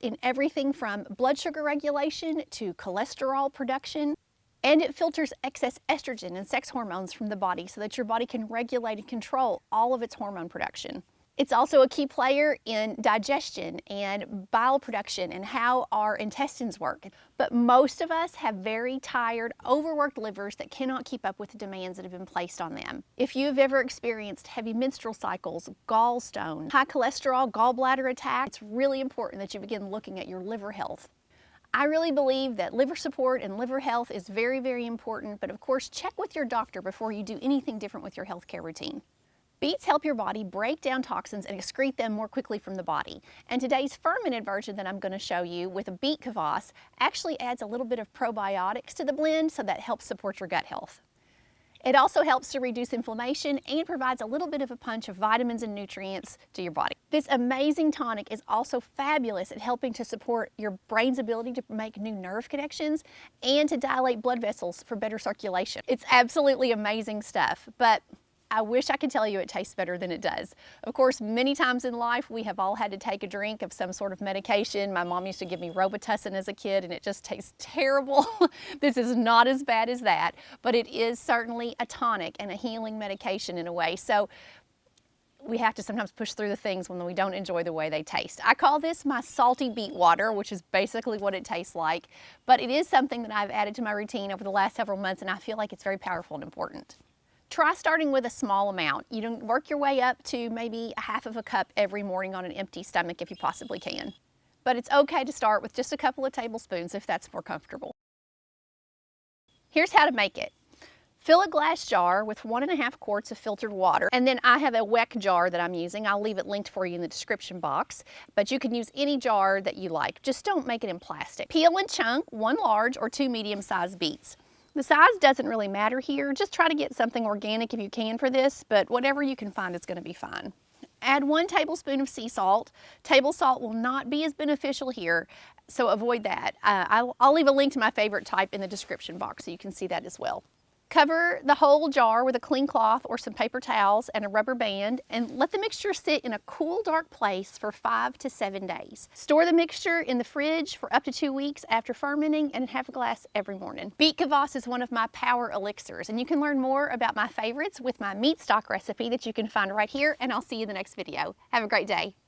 in everything from blood sugar regulation to cholesterol production. And it filters excess estrogen and sex hormones from the body so that your body can regulate and control all of its hormone production. It's also a key player in digestion and bile production and how our intestines work. But most of us have very tired, overworked livers that cannot keep up with the demands that have been placed on them. If you've ever experienced heavy menstrual cycles, gallstones, high cholesterol, gallbladder attack, it's really important that you begin looking at your liver health. I really believe that liver support and liver health is very, very important, but of course, check with your doctor before you do anything different with your healthcare routine. Beets help your body break down toxins and excrete them more quickly from the body. And today's fermented version that I'm going to show you with a Beet Kvass actually adds a little bit of probiotics to the blend, so that helps support your gut health. It also helps to reduce inflammation and provides a little bit of a punch of vitamins and nutrients to your body. This amazing tonic is also fabulous at helping to support your brain's ability to make new nerve connections and to dilate blood vessels for better circulation. It's absolutely amazing stuff, but I wish I could tell you it tastes better than it does. Of course, many times in life, we have all had to take a drink of some sort of medication. My mom used to give me Robitussin as a kid, and it just tastes terrible. This is not as bad as that, but it is certainly a tonic and a healing medication in a way. So we have to sometimes push through the things when we don't enjoy the way they taste. I call this my salty beet water, which is basically what it tastes like, but it is something that I've added to my routine over the last several months, and I feel like it's very powerful and important. Try starting with a small amount. You can work your way up to maybe a half of a cup every morning on an empty stomach if you possibly can. But it's okay to start with just a couple of tablespoons if that's more comfortable. Here's how to make it. Fill a glass jar with 1.5 quarts of filtered water, and then I have a WEC jar that I'm using. I'll leave it linked for you in the description box, but you can use any jar that you like. Just don't make it in plastic. Peel and chunk 1 large or 2 medium-sized beets. The size doesn't really matter here. Just try to get something organic if you can for this, but whatever you can find is going to be fine. Add 1 tablespoon of sea salt. Table salt will not be as beneficial here, so avoid that. I'll leave a link to my favorite type in the description box so you can see that as well. Cover the whole jar with a clean cloth or some paper towels and a rubber band, and let the mixture sit in a cool, dark place for 5 to 7 days. Store the mixture in the fridge for up to 2 weeks after fermenting, and have a glass every morning. Beet Kvass is one of my power elixirs, and you can learn more about my favorites with my meat stock recipe that you can find right here, and I'll see you in the next video. Have a great day.